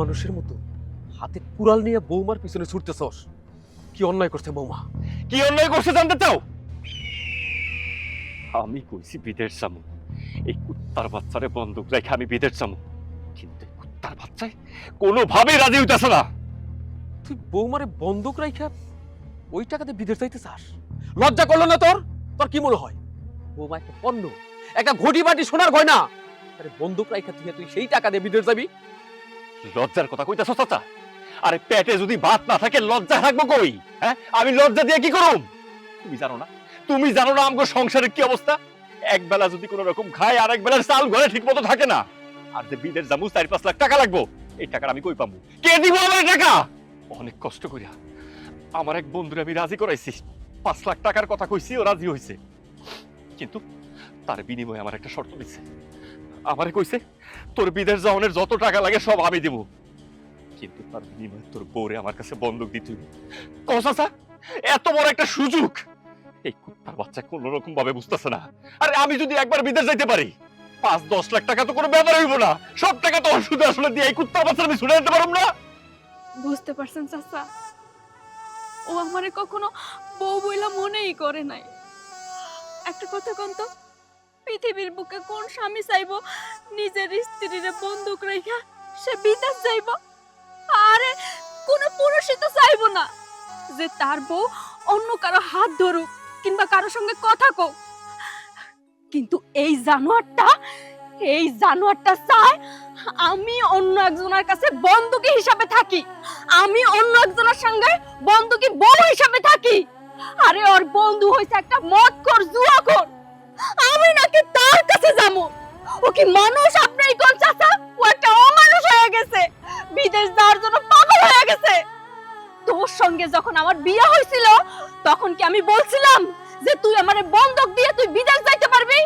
অমানুষের মতো হাতে কুড়াল নিয়ে বৌমার পিছনে ছুটতেছস। কি অন্যায় করছে বৌমা? কি অন্যায় করছে জানতে চাও? আমি কইছি বিদেশ যাবো, এই কুত্তার বাচ্চারে বন্দুক রেখে আমি বিদেশ যাবো, কিন্তু এই কুত্তার বাচ্চায় কোনোভাবেই রাজি হইতেছে না। তুই বৌমারে বন্দুক রাইখা ওই টাকাতে বিদেশ যাইতে চাস? লজ্জা করলো না তোর? তোর কি মনে হয় বৌমা একটা পণ্য, একটা ঘটি বাটি সোনার গয়না? আরে বন্দুক রাইখা তুই সেই টাকা দিয়ে বিদেশ যাবি? লজ্জার কথা কইতাছ চাচা? আরে পেটে যদি ভাত না থাকে লজ্জা থাকবো কই? হ্যাঁ, আমি লজ্জা দিয়ে কি করুম? তুমি জানো না, তুমি জানো না আমগো সংসারের কি অবস্থা? এক বেলা যদি কোনো রকম খায়, আরেক বেলার চাল ঘরে ঠিক মতো থাকে না। আর যে বিদেশ যাবো 4-5 লাখ টাকা লাগবো, এই টাকাটা আমি কই পাবো? কে দিব আমার টাকা? অনেক কষ্ট করিয়া আমার এক বন্ধুরে আমি রাজি করাইছি, 5 লাখ টাকার কথা কইছি, ও রাজি হয়েছে। কিন্তু তার বিনিময়ে আমার একটা শর্ত দিচ্ছে। আমারে কইছে তোর বিদেশ যাওয়ানোর যত টাকা লাগে সব আমি দেব, কিন্তু তার বিনিময়ে তোর বউরে আমার কাছে বন্দুক দিতে হইবে। কসাসা, এত বড় একটা সুযোগ এই কুত্তার বাচ্চা কোন রকম ভাবে বুঝতেছে না। আরে আমি যদি একবার বিদেশ যাইতে পারি, 5-10 লাখ টাকা তো কোনো ব্যাপার হইব না, সব টাকা তো শুধু আসলে দিয়ে এই কুত্তার বাচ্চা আমি ছুড়ে দিতে পারব না। বুঝতে পারছেন চাচা, ও আমারে কখনো বউ বইলা মনেই করে নাই। একটা কথা কোন তো, পৃথিবীর বুকে কোন স্বামী চাইবো নিজের স্ত্রীর বন্দুক রাইখা সে বিদেশ যাইব? আরে কোন পুরুষই তো চাইবো না যে তার বউ অন্য কারো হাত ধরুক কিংবা কারো সঙ্গে কথা কও। কিন্তু এই জানোয়ারটা চায় আমি অন্য একজনের কাছে বন্দুকি হিসাবে থাকি, আমি অন্য একজনের সঙ্গে বন্দুকি বউ হিসাবে থাকি। আরে ওর বন্ধু হইছে একটা মদখোর, জুয়াখোর, আমি নাকি তার কাছে যাবো? ও কি মানুষ? আপনি কোন চাচা? ও একটা অমানুষ হয়ে গেছে, বিদেশ যাওয়ার জন্য পাগল হয়ে গেছে। তোর সঙ্গে যখন আমার বিয়ে হয়েছিল তখন কি আমি বলছিলাম যে তুই আমারে বন্দুক দিয়ে তুই বিদেশ যাইতে পারবি?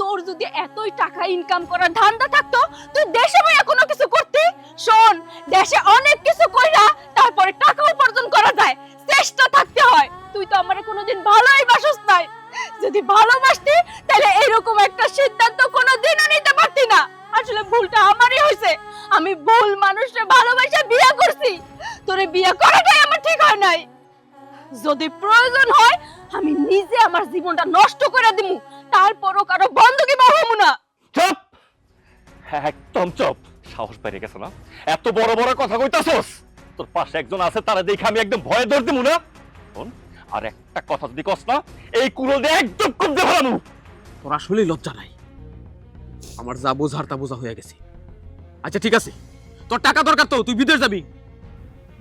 তোর যদি এতই টাকা ইনকাম করার ধান্দা থাকতো তুই দেশে বই কোনো কিছু করতি। শোন, দেশে অনেক কিছু কইরা তারপরে টাকা উপার্জন করা যায়, চেষ্টা থাকতে হয়। তুই তো আমারে কোনোদিন ভালোই বাসস নাই। যদি ভালোবাসতি তাহলে এরকম একটা সিদ্ধান্ত কোনোদিনও নিতে পারতি না। আসলে ভুলটা আমারই হয়েছে, আমি ভুল মানুষকে ভালোবাসা বিয়ে করছি। তোরে বিয়ে করাটাই আমার ঠিক হয় নাই। যদি প্রয়োজন হয় আমি নিজে আমার জীবনটা নষ্ট করে দিমু, তারপরও কারো বন্ধুকে বহমু না। চুপ, একদম চুপ। সাহস বেড়ে গেছে না? এত বড় বড় কথা কইতাছস? তোর পাশে একজন আছে, তারা দেখে আমি একদম ভয়ে ধরে দিমু না? শোন, আর একটা কথা যদি কস না, এই কুড়োল দিয়ে একদম কবজে ফেলামু। তোর আসলেই লজ্জা নাই? আমার যা বোঝার তা বোঝা হয়ে গেছে। আচ্ছা ঠিক আছে, তোর টাকা দরকার তো তুই বিদেশ যাবি,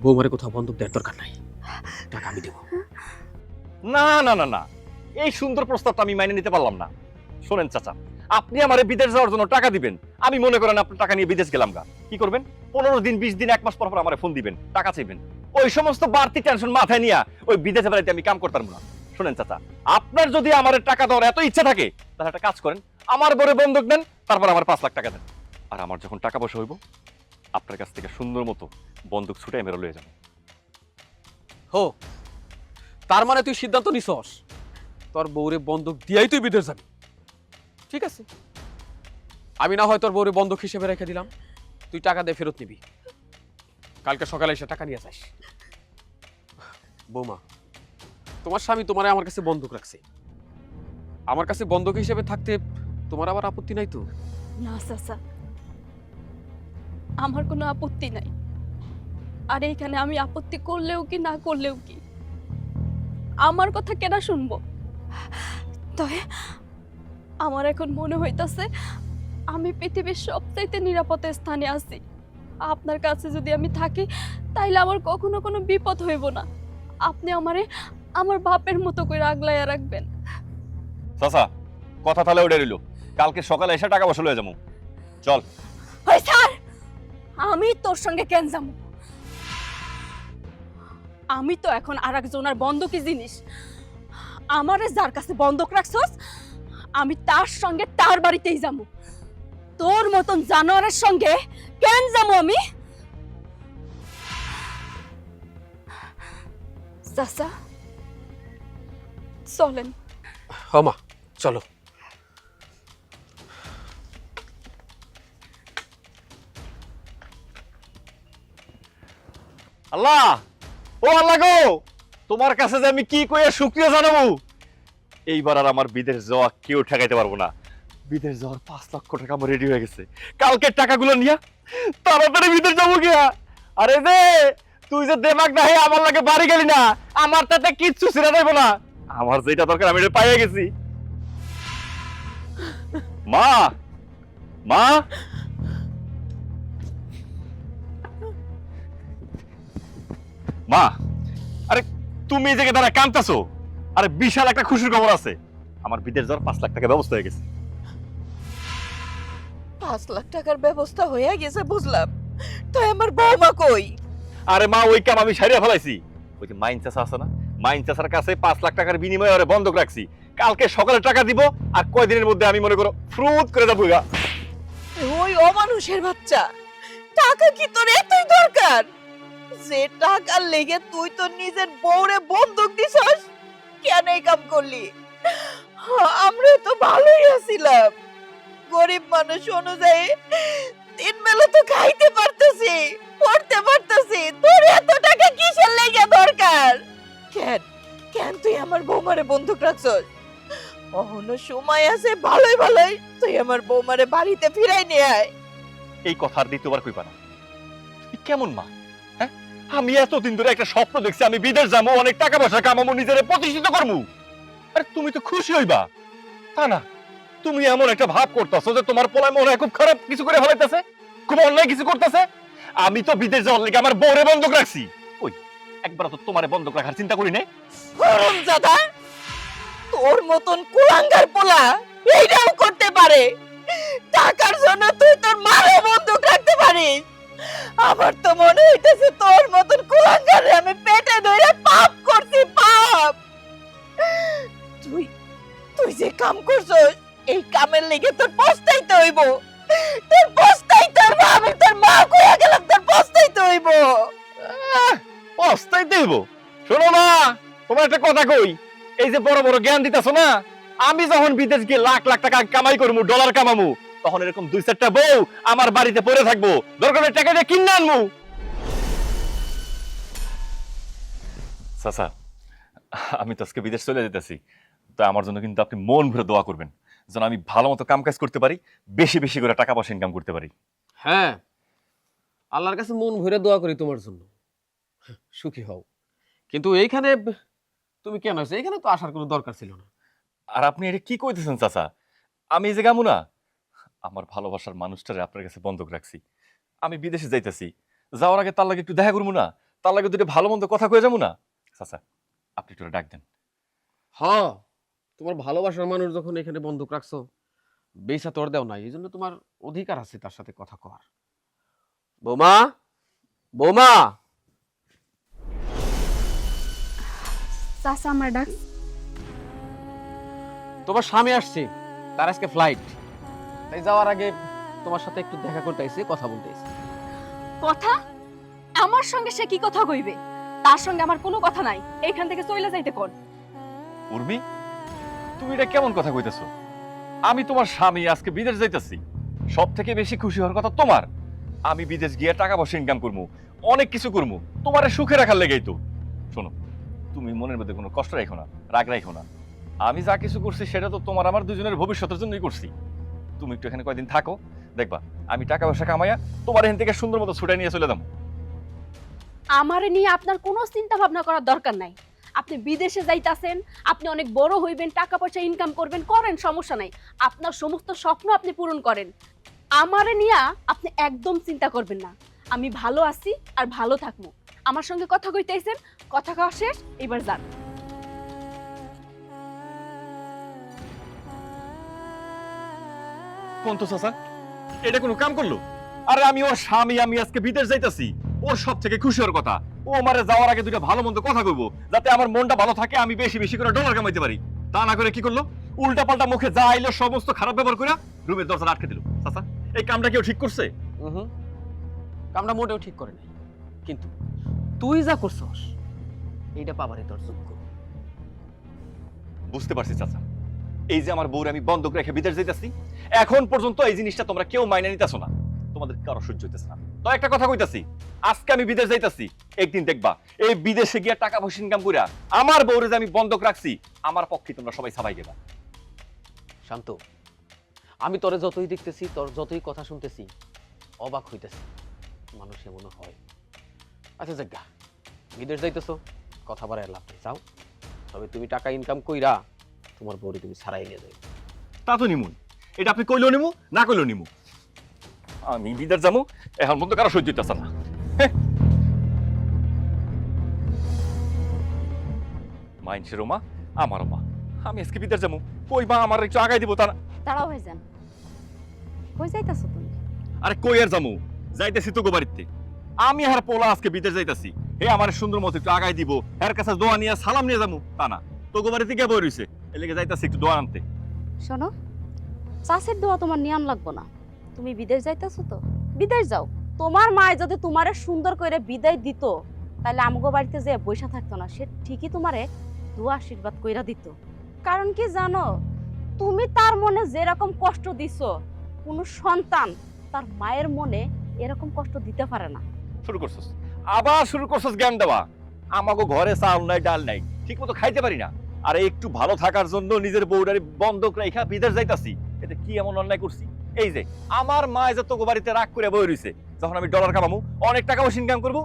বৌমারে কোথাও বন্দুক দেওয়ার দরকার নাই, টাকা আমি দেবো। না না না না, এই সুন্দর প্রস্তাবটা আমি মাইনে নিতে পারলাম না। শোনেন চাচা, আপনি আমারে বিদেশ যাওয়ার জন্য টাকা দিবেন, আমি মনে করেন আপনার টাকা নিয়ে বিদেশ গেলাম গা, কি করবেন? 15 দিন 20 দিন 1 মাস পর পর আমারে ফোন দিবেন, টাকা চাইবেন। ওই সমস্ত বাড়তি টেনশন মাথায় নিয়ে ওই বিদেশে বেড়াইতে আমি কাম করতাম না। শোনেন চাচা, আপনার যদি আমার টাকা দেওয়ার এত ইচ্ছা থাকে তাহলে একটা কাজ করেন, আমার বড় বন্দুক দেন, তারপর আমার 5 লাখ টাকা দেন। আর আমার যখন টাকা পয়সা হইব, আপনার কাছ থেকে সুন্দর মতো বন্দুক ছুটে মেরে লয়ে যাবেন। হো, তার মানে তুই সিদ্ধান্ত নিছস তোর বউরে বন্দুক দিয়াই তুই বিদেশ যাবি? ঠিক আছে, আমি না হয় তোর বউরে বন্দুক হিসেবে রেখে দিলাম, তুই টাকা দিয়ে ফেরত নিবি, কালকে সকালে এসে টাকা নিয়ে যাস। বৌমা, তোমার স্বামী তোমারে আমার কাছে বন্দুক রাখছে, আমার কাছে বন্দুক হিসেবে থাকতে তোমার আবার আপত্তি নাই তো? না চাচা, আমার কোনো আপত্তি নাই। আর এইখানে আমি আপত্তি করলেও কি না করলেও কি, আমার কথা কেনা শুনবো? তবে আমার এখন মনে হইতাছে আমি পৃথিবীর সবচাইতে নিরাপদ স্থানে আছি। আপনার কাছে যদি আমি থাকি তাইলে আমার কখনো কোনো বিপদ হইব না। আপনি আমারে আমার বাপের মতো করে আগলাইয়া রাখবেন। চাচা, কথা তাহলে ওটা রইল, কালকে সকালে এসে টাকা পয়সা লয়ে যাবো। চল। ওই স্যার, আমি তোর সঙ্গে কেন যাবো? আমি তো এখন আরেকজনের বন্ধকি জিনিস। আমারে যার কাছে বন্ধক রাখছস আমি তার সঙ্গে তার বাড়িতেই যাবো। তোর মতন জানোয়ারের সঙ্গে কেন যাবো আমি? চাচা চলেন। হমা চলো। আল্লাহ, ও আল্লাহ গো, তোমার কাছে যে আমি কি কইয়া শুকরিয়া জানাবো। এইবার আর আমার বিদেশ যাওয়া কেউ ঠেকাইতে পারবো না। বিদেশ যাওয়ার 5 লক্ষ টাকা আমার রেডি হয়ে গেছে। কালকে টাকাগুলো নিয়া তাড়াতাড়ি বিদেশ যাবো গিয়া। আরে রে, তুই যে দেমাগ না হয়ে আমার লাগে বাড়ি গেলি না, আমার তাতে কিচ্ছু ছিঁড়া যাইব না। আমার যেটা দরকার আমি এটা পাইয়া গেছি। মা, মা, মা, আরে তুমি এই জায়গায় দাঁড়া কাঁদতাছো? আরে বিশাল একটা খুশির খবর আছে। আমার বিদেশ যাওয়ার 5 লাখ টাকা ব্যবস্থা হয়ে গেছে। 5 লাখ টাকার ব্যবস্থা হয়ে গেছে বুঝলাম, তো আমার বৌমা কই? আরে মা, ওই কাম আমি সারিয়া ফেলাইছি। ওই যে মাইন চাষা আছে না, মাইন চাষার কাছে 5 লাখ টাকার বিনিময়ে ওরে বন্ধক রাখছি। কালকে সকালে টাকা দিব, আর কয়দিনের মধ্যে আমি মনে করো ফ্রুত করে যাবো গা। ওই অমানুষের বাচ্চা, টাকা কি তোর এতই দরকার যে টাকার লেগে তুই তোর নিজের বউরে বন্দুক দিছস? কেন এই কাম করলি? আমরা তো ভালোই আছিলাম, গরিব মানুষ অনুযায়ী 3 বেলা তো খাইতে পারতেছি, পড়তে পারতেছি, তোর এত টাকা কিসের লেগে দরকার? কেন কেন তুই আমার বৌমারে বন্দুক রাখছস? অহনো সময় আছে, ভালোই ভালোই তুই আমার বৌমারে বাড়িতে ফিরাই নিয়ে আয়। এই কথার দ্বিতীয়বার কইবা না। তুমি কেমন মা? হ্যাঁ, আমি এতদিন ধরে একটা স্বপ্ন দেখছি, আমি বিদেশ যাবো, অনেক টাকা পয়সা কামাবো, নিজেরে প্রতিষ্ঠিত করবো। আরে তুমি তো খুশি হইবা, তা না? তুমি এমন একটা ভাব করতেছো যে তোমার পোলায় মনে হয় খুব খারাপ কিছু করে ফেলাইতেছে, খুব অন্যায় কিছু করতেছে। আমি তো বিদেশ যাওয়ার লেগে আমার বউরে বন্ধক রাখছি। ওই একবার তো তোমারে বন্ধক রাখার চিন্তা করি নাই। হরমজাদা, তোর মতন কুলাঙ্গার পোলা এইটাও করতে পারে? টাকার জন্য তুই তোর মারে বন্দুক রাখতে পারিস? আমার তো মনে হইতেছে তোর মতন কুলাঙ্গারে আমি পেটে ধরে পাপ করছি, পাপ। তুই তুই যে কাম করছস, এই কামের লেগে তোর পস্তাইতে হইব, তোর পস্তাইতে হইব। আমি তোর মা কইয়া গেলাম, তোর পস্তাইতে হইব। পস্তাইতে হইব? শোনো না, তোমার একটা কথা কই, এই যে বড় বড় জ্ঞান দিতেছো না, আমি যখন বিদেশ গিয়ে লাখ লাখ টাকা কামাই করবো, ডলার কামামু, তখন এরকম 2-4টা বউ আমার বাড়িতে পড়ে থাকবো, দরকার হলে টাকা দিয়ে কিনে আনবো। চাচা, আমি তো আজকে বিদেশ চলে যেতেছি, তো আমার জন্য কিন্তু আপনি মন ভরে দোয়া করবেন, যেন আমি ভালো মতো কাম কাজ করতে পারি, বেশি বেশি করে টাকা পয়সা ইনকাম করতে পারি। হ্যাঁ, আল্লাহর কাছে মন ভরে দোয়া করি তোমার জন্য, সুখী হও। কিন্তু এইখানে তুমি কেন আছো? এইখানে তো আসার কোনো দরকার ছিল না। আর আপনি এটা কি কইতেছেন চাচা? আমি এই যে গামু না, আমার ভালোবাসার মানুষটারে আপনার কাছে বন্ধক রাখছি। আমি বিদেশে যাইতেছি, যাওয়ার আগে তার লাগে একটু দেখা করবো না, তার লাগে দুটো ভালো মন্দ কথা কয়ে যাবো না। চাচা, আপনি একটু ডাক দেন। হ্যাঁ, তোমার ভালোবাসার মানুষ যখন এখানে বন্ধক রাখছো, বেসা তোর দেও নাই, এই জন্য তোমার অধিকার আছে তার সাথে কথা কর। বৌমা, বৌমা, চাচা আমার ডাক। তোমার স্বামী আসছে, তার আজকে ফ্লাইট, তাই যাওয়ার আগে তোমার সাথে একটু দেখা করতে আইছে, কথা বলতে আইছে। কথা? আমার সঙ্গে সে কি কথা কইবে? তার সঙ্গে আমার কোনো কথা নাই, এইখান থেকে চলে যাইতে কোন। উর্মি, তুমি এটা কেমন কথা কইতেছো? আমি তোমার স্বামী, আজকে বিদেশ যাইতেছি, সব থেকে বেশি খুশি হওয়ার কথা তোমার। আমি বিদেশ গিয়ে টাকা পয়সা ইনকাম করবো, অনেক কিছু করবো, তোমার সুখে রাখার লেগেই তো। শোনো, তুমি মনের মধ্যে কোনো কষ্ট রাখো না, রাগ রাখো না। আমি যা কিছু করছি সেটা তো তোমার আমার দুজনের ভবিষ্যতের জন্যই করছি। তুমি একটু এখানে কয়দিন থাকো, দেখবা আমি টাকা পয়সা কামাইয়া তোমার এখান থেকে সুন্দর মতো ছুটাই নিয়ে চলে যাবো। আমারে নিয়ে আপনার কোনো চিন্তা ভাবনা করার দরকার নাই। আপনি বিদেশে যাইতাছেন, আপনি অনেক বড় হইবেন, টাকা পয়সা ইনকাম করবেন, করেন, সমস্যা নাই। আপনার সমস্ত স্বপ্ন আপনি পূরণ করেন। আমারে নিয়ে আপনি একদম চিন্তা করবেন না। আমি ভালো আছি আর ভালো থাকবো। আমার সঙ্গে কথা কইতেছেন, কথা কওয়া শেষ, এবার যান। কোন তো চাচা, এটা কোনো কাম করলো? আরে আমি ওর স্বামী, আমি আজকে বিদেশ যাইতাছি, ওর সব থেকে খুশি হওয়ার কথা। ও আমারে যাওয়ার আগে দুটো ভালো মন্দ কথা কইবো, যাতে আমার মনটা ভালো থাকে, আমি বেশি বেশি করে ডলার কামাইতে পারি। তা না করে কি করলো? উল্টা পাল্টা মুখে যা আইলো সমস্ত খারাপ ব্যবহার করে রুমের দরজা আটকে দিল। চাচা, এই কামটা কেউ ঠিক করছে? কামটা মোটেও ঠিক করে নাই, কিন্তু তুই যা করছস এইটা পাবারে তোর যোগ্য। বুঝতে পারছি চাচা, এই যে আমার বউরে আমি বন্ধক রেখে বিদেশ যাইতাছি, এখন পর্যন্ত এই জিনিসটা তোমরা কেউ মাইনে নিতেছো না, তোমাদের কারো সহ্য হইতেছে না। তো একটা কথা কইতাছি, আজকে আমি বিদেশ যাইতাছি, একদিন দেখবা এই বিদেশে গিয়া টাকা পয়সা ইনকাম কইরা আমার বউরে যে আমি বন্ধক রাখছি, আমার পক্ষে তোমরা সবাই সাবাই দেবা। শান্ত, আমি তোরে যতই দেখতেছি, তোর যতই কথা শুনতেছি, অবাক হইতেছি। মানুষ এমন হয়। আচ্ছা জায়গা, বিদেশ যাইতেছো, কথা বাড়ায় লাভ নেই, যাও। তবে তুমি টাকা ইনকাম কইরা তোমার বউরে তুমি ছাড়াই নিয়ে যাবে। তা তো নিমুন, এটা আপনি কইলেও নিমু, না কইলেও নিমু। আমি বিদেশ যাবো, এখন পর্যন্ত কারো সহ্য হইতেছে না। মাইনসেরও মা, আমারও মা। আমি আজকে বিদেশ যাবো, কই মা আমার একটু আগাই দিব তা না। দাঁড়াও ভাইজান, কই যাইতাছো তুমি? আরে কই আর যামু, যাইতেছি তোকে বাড়িতে। আমি আর পোলা আজকে বিদেশ যাইতাছি, হে আমার সুন্দর মতো একটু আগাই দিব, এর কাছে দোয়া নিয়ে সালাম নিয়ে যাবো তা না। তোকে বাড়িতে কে বই রইছে, এর লেগে যাইতাছি একটু দোয়া আনতে। শোনো, চাষের দোয়া তোমার নিয়াম লাগবো না। তুমি বিদেশ যাইতেছো তো বিদেশ যাও। তোমার মায় যদি তোমারে সুন্দর করে বিদায় দিত, তাহলে আমগো বাড়িতে যে বৈশা থাকতো না, সে ঠিকই তোমারে দোয়া আশীর্বাদ কইরা দিত। কারণ কি জানো, তুমি তার মনে যেরকম কষ্ট দিছো, কোনো সন্তান তার মায়ের মনে এরকম কষ্ট দিতে পারে না। শুরু করছস, আবার শুরু করছস জ্ঞান দেওয়া। আমাকে ঘরে চাল নাই, ডাল নাই, ঠিক মতো খাইতে পারি না। আর একটু ভালো থাকার জন্য নিজের বউডারি বন্ধক রেখা বিদেশ যাইতাছি, এতে কি এমন অন্যায় করছি? এই যে আমার মা যে তোকে বাড়িতে রাগ করে বই রইছে, যখন আমি ডলার কামাবো, অনেক টাকা পয়সা ইনকাম করবো,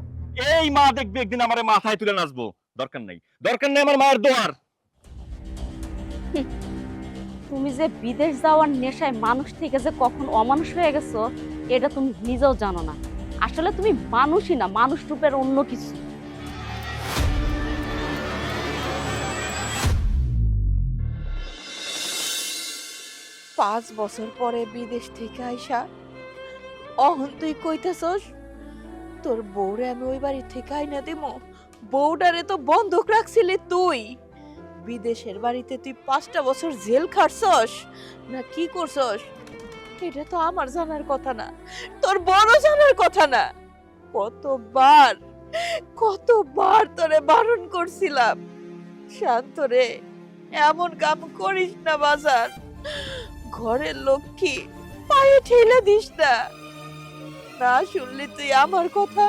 এই মা দেখবে একদিন আমার মাথায় তুলে নাচবো। দরকার নাই, দরকার নাই আমার মায়ের দোয়ার। তুমি যে বিদেশ যাওয়ার নেশায় মানুষ থেকে যে কখন অমানুষ হয়ে গেছো, এটা তুমি নিজেও জানো না। আসলে তুমি মানুষই না, মানুষ রূপের অন্য কিছু। 5 বছর পরে বিদেশ থেকে আইসা অহন তুই কইতেছস তোর বউরে আমি ওই বাড়ি থেকে আইনা দিমু? বউডারে তো বন্ধক রাখছিলি তুই। বিদেশের বাড়িতে তুই 5টা বছর জেল খাটছস না কি করছস? এটা তো আমার জানার কথা না, তোর বড় জানার কথা না। কতবার কতবার তোরে বারণ করছিলাম, শান্ত রে, এমন কাম করিস না বাজার। ঘরের লক্ষ্মী, পায়ে ঠেলে দিস না। না শুনলি তুই আমার কথা,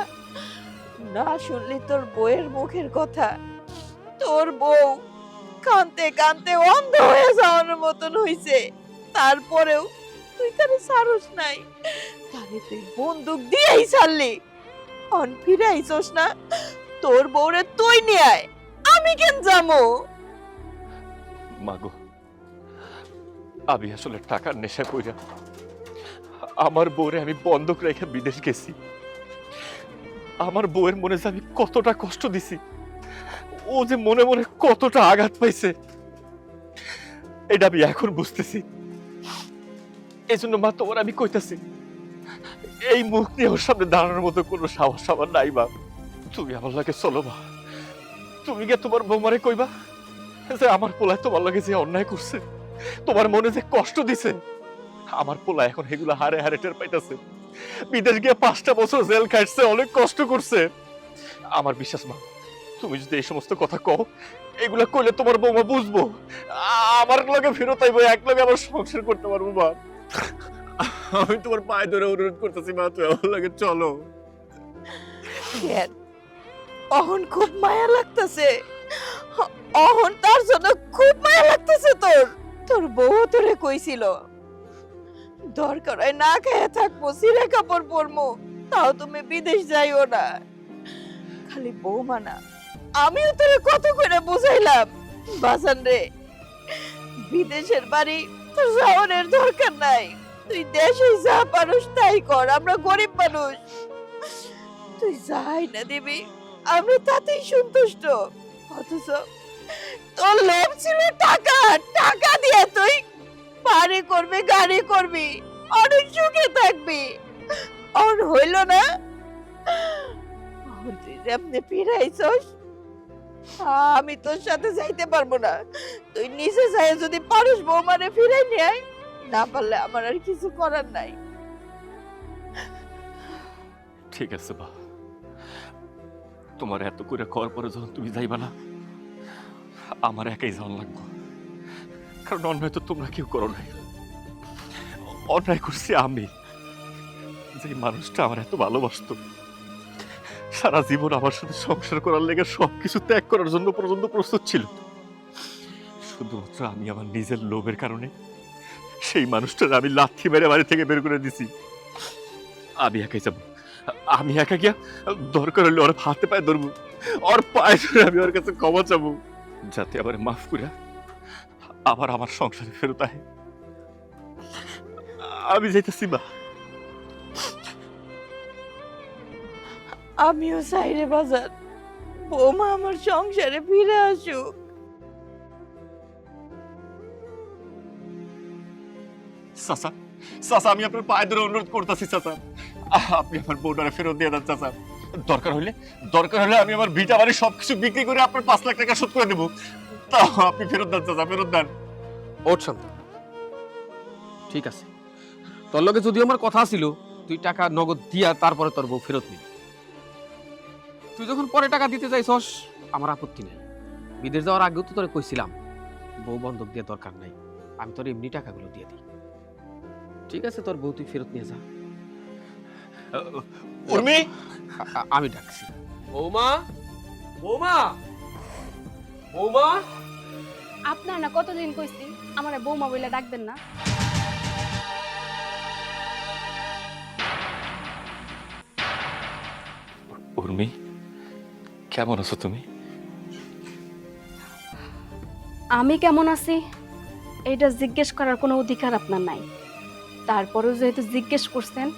না শুনলি তোর বউয়ের মুখের কথা। তোর বউ কাঁদতে কাঁদতে অন্ধ হয়ে যাওয়ার মতন হইছে, তারপরেও তুই তারে ছাড়স নাই। তারে তুই বন্দুক দিয়েই ছাড়লি, অন ফিরাইছস না। তোর বউরে তুই নিয়ে আয়, আমি কেন যাবো? মাগো, আমি আসলে টাকার নেশা কইরা আমার বউরে আমি বন্ধক রেখে বিদেশ গেছি। আমার বউয়ের মনে যে আমি কতটা কষ্ট দিছি, ও যে মনে মনে কতটা আঘাত পাইছে, এটা আমি এখন বুঝতেছি। এই জন্য মা, তোমার আমি কইতাছি, এই মুখ নিয়ে ওর সামনে দাঁড়ানোর মতো কোনো সাহস আমার নাই মা। তুমি আমার লাগে চলো মা, তুমি গিয়ে তোমার বৌমারে কইবা যে আমার পোলায় তোমার লাগে যে অন্যায় করছে, তোমার মনে যে কষ্ট দিছে, আমার পোলা এখন এগুলো হারে হারে টের পাইতেছে। বিদেশ গিয়ে 5টা বছর জেল খাটছে, অনেক কষ্ট করছে। আমার বিশ্বাস মা, তুমি যদি এই সমস্ত কথা কও, এগুলা কইলে তোমার বৌমা বুঝবো, আমার লগে ফেরত আইবো, এক লগে আবার সংসার করতে পারবো মা। আমি তোমার পায়ে ধরে অনুরোধ করতেছি মা, তুই আমার লগে চলো। কেন অহন খুব মায়া লাগতেছে, অহন তার জন্য খুব মায়া লাগতেছে তোর। তোর বউ তোরে কইছিল দরকার হয় না খেয়ে থাকবো, সিরে কাপড় পরবো, তাও তুমি বিদেশ যাইও না। খালি বউ মানা, আমিও তোরে কত করে বুঝাইলাম বাজান রে, বিদেশের বাড়ি তোর যাওয়ার দরকার নাই, তুই দেশে যা পারুস তাই কর, আমরা গরিব মানুষ, তুই যাই না দিবি আমরা তাতেই সন্তুষ্ট। অথচ তোর লোভ ছিল টাকা, টাকা দিয়ে তুই বাড়ি করবি, গাড়ি করবি, অনেক সুখে থাকবি। আর হইল না, তুই যেমনি ফিরাইছস, আমি তোর সাথে যাইতে পারবো না। তুই নিজে যাই যদি পারুস বৌমারে ফিরাই নিয়ে আয়, না পারলে আমার আর কিছু করার নাই। ঠিক আছে বা, তোমার এত করে করার পরে যখন তুমি যাইবা না, আমার একাই যাওয়ান লাগবো। কারণ অন্যায় তো তোমরা কেউ করো নাই, অন্যায় করছি আমি। যে যে মানুষটা আমার এত ভালোবাসতো, সারা জীবন আমার সাথে সংসার করার লেগে সবকিছু ত্যাগ করার জন্য পর্যন্ত প্রস্তুত ছিল, শুধুমাত্র আমি আমার নিজের লোভের কারণে সেই মানুষটার আমি লাথি মেরে বাড়ি থেকে বের করে দিছি। আমি একাই যাবো, আমি একা গিয়া দরকার হলে ওর হাতে পায়ে ধরবো, ওর পায়ে ধরে আমি ওর কাছে ক্ষমা চাবো, যাতে আবার মাফ করে আবার আমার সংসারে ফেরত আয়। আমি যাইতেছি মা। আমিও চাই রে বাজার, বৌমা আমার সংসারে ফিরে আসুক। চাচা, চাচা আমি আপনার পায়ে ধরে অনুরোধ করতেছি চাচা, আপনি আমার বউটারে ফেরত দিয়ে দেন চাচা। দরকার হলে আমি আমার ভিটা বাড়ি সবকিছু বিক্রি করে আপনার 5 লাখ টাকা শোধ করে দেবো, তাও আপনি ফেরত দেন চাচা, ফেরত দেন। ওঠ শান্ত, ঠিক আছে, তোর লগে যদি আমার কথা ছিল তুই টাকা নগদ দিয়া তারপরে তোর বউ ফেরত নিবি। তুই যখন পরে টাকা দিতে চাইছস আমার আপত্তি নাই, বিদেশ যাওয়ার আগেও তো তোরে কইছিলাম বউ বন্ধক দিয়ে দরকার নাই, আমি তোর এমনি টাকাগুলো দিয়ে দিই। ঠিক আছে, তোর বউ তুই ফেরত নিয়ে যা। উর্মি, আমি ডাকছি। বৌমা, বৌমা, বৌমা। আপনার না কতদিন কইছি আমার বৌমা বইলা ডাকবেন না। উর্মি, কেমন আছো তুমি? আমি কেমন আছি এটা জিজ্ঞেস করার কোনো অধিকার আপনার নাই, তারপরেও যেহেতু জিজ্ঞেস করছেন,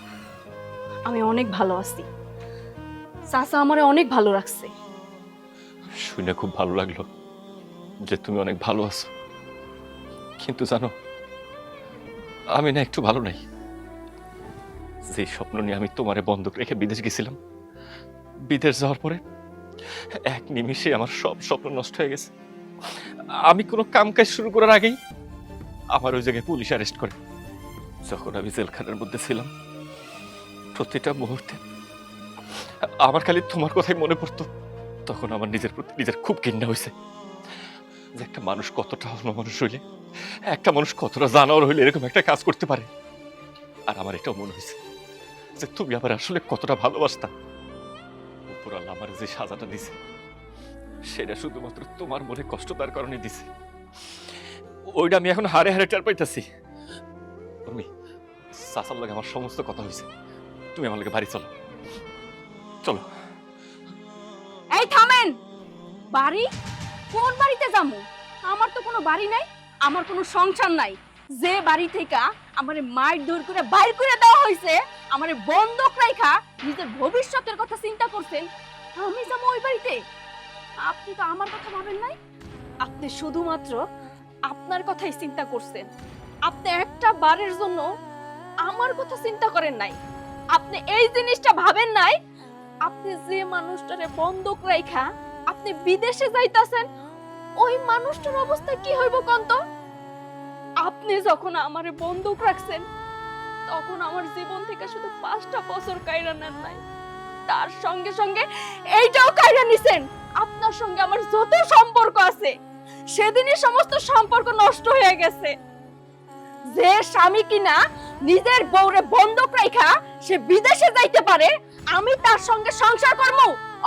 আমি অনেক ভালো আছি। চাচা আমারে অনেক ভালো রাখছে। শুনে খুব ভালো লাগলো যে তুমি অনেক ভালো আছো, কিন্তু জানো আমি না একটু ভালো নাই। যে স্বপ্ন নিয়ে আমি তোমারে বন্ধক রেখে বিদেশ গেছিলাম, বিদেশ যাওয়ার পরে এক নিমিষে আমার সব স্বপ্ন নষ্ট হয়ে গেছে। আমি কোনো কাম কাজ শুরু করার আগেই আমার ওই জায়গায় পুলিশ অ্যারেস্ট করে। যখন আমি জেলখানার মধ্যে ছিলাম, প্রতিটা মুহূর্তে আমার খালি তোমার কথাই মনে পড়তো। তখন আমার নিজের প্রতি নিজের খুব ঘৃণা হয়েছে যে একটা মানুষ কতটা অন্যমানুষ হইলে, একটা মানুষ কতটা জানোয়ার হইলে এরকম একটা কাজ করতে পারে। আর আমার এটাও মনে হয়েছে যে তুমি আবার আসলে কতটা ভালোবাসতা। উপর আল্লাহ আমার যে সাজাটা দিছে সেটা শুধুমাত্র তোমার মনে কষ্ট তার কারণে দিছে। ওইটা আমি এখন হারে হারে টের পাইতেছি। তুমি চাচার লাগে আমার সমস্ত কথা হয়েছে, তুমি আমার লাগে বাড়ি চলো, চলো। এই থামেন, বাড়ি? কোন বাড়িতে যাবো? আমার তো কোনো বাড়ি নাই, আমার কোনো সংসার নাই। যে বাড়ি থেকে আমারে মাইর দূর করে বাইর করে দেওয়া হয়েছে, আমারে বন্ধক রাখা নিজের ভবিষ্যতের কথা চিন্তা করছেন, আমি যাবো ওই বাড়িতে? আপনি তো আমার কথা ভাবেন নাই, আপনি শুধুমাত্র আপনার কথাই চিন্তা করছেন। আপনি একটা বারের জন্য আমার কথা চিন্তা করেন নাই। আপনি এই জিনিসটা ভাবেন নাই, আপনি যে মানুষটারে বন্ধক রাখা আপনি বিদেশে যাইতাছেন, ওই মানুষটার অবস্থা কি হইব কন্ত? আপনি যখন আমারে বন্ধক রাখছেন, তখন আমার জীবন থেকে শুধু 5টা বছর কাইরা নেন নাই, তার সঙ্গে সঙ্গে এইটাও কাইরা নিছেন। আপনার সঙ্গে আমার যত সম্পর্ক আছে, সেদিনই সমস্ত সম্পর্ক নষ্ট হয়ে গেছে। যে স্বামী কিনা নিজের বউরে বন্ধক রাখা সে বিদেশে যাইতে পারে, আমি তার সঙ্গে সংসার করব?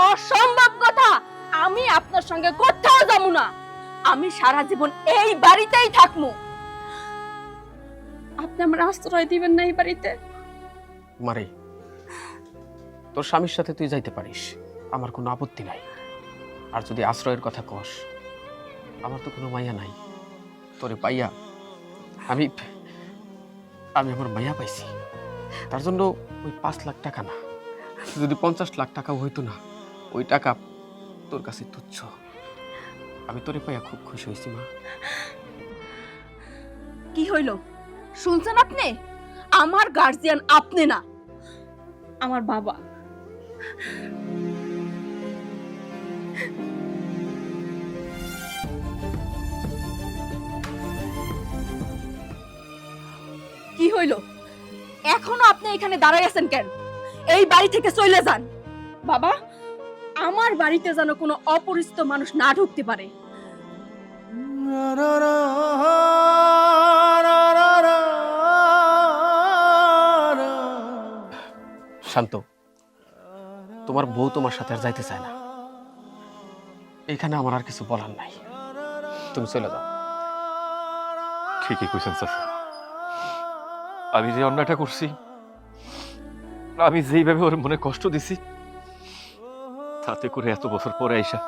অসম্ভব কথা। আমি আপনার সঙ্গে কোথাও যাব না, আমি সারা জীবন এই বাড়িতেই থাকবো। আপনি আমার আশ্রয় দিবেন না এই বাড়িতে? মারে, তোর স্বামীর সাথে তুই যাইতে পারিস, আমার কোনো আপত্তি নাই। আর যদি আশ্রয়ের কথা কস, আমার তো কোনো মাইয়া নাই। তোরে পাইয়া আমি আমার মাইয়া পাইছি, তার জন্য ওই 5 লাখ টাকা না, যদি 50 লাখ টাকাও হইতো না, ওই টাকা তোর কাছে তুচ্ছ। আমি তোরে পাইয়া খুব খুশি হয়েছি মা। কি হইল শুনছেন আপনি? আমার গার্জিয়ান আপনি না, আমার বাবা। কি হইল? এখনো আপনি এখানে দাঁড়াই আছেন কেন? এই বাড়ি থেকে চলে যান। বাবা, আমার বাড়িতে যেন কোনো অপরিচিত মানুষ না ঢুকতে পারে। শান্ত, তোমার বউ তোমার সাথে আর যাইতে চায় না। এখানে আমার আর কিছু বলার নাই, তুমি চলে যাও। ঠিকই কইছেন চাচা, আমি যে অন্যায়টা করছি, আমি যেইভাবে ওর মনে কষ্ট দিছি, তাতে করে এত বছর পরে আইসা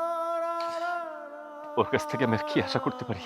ওর কাছ থেকে আমি আর কি আশা করতে পারি?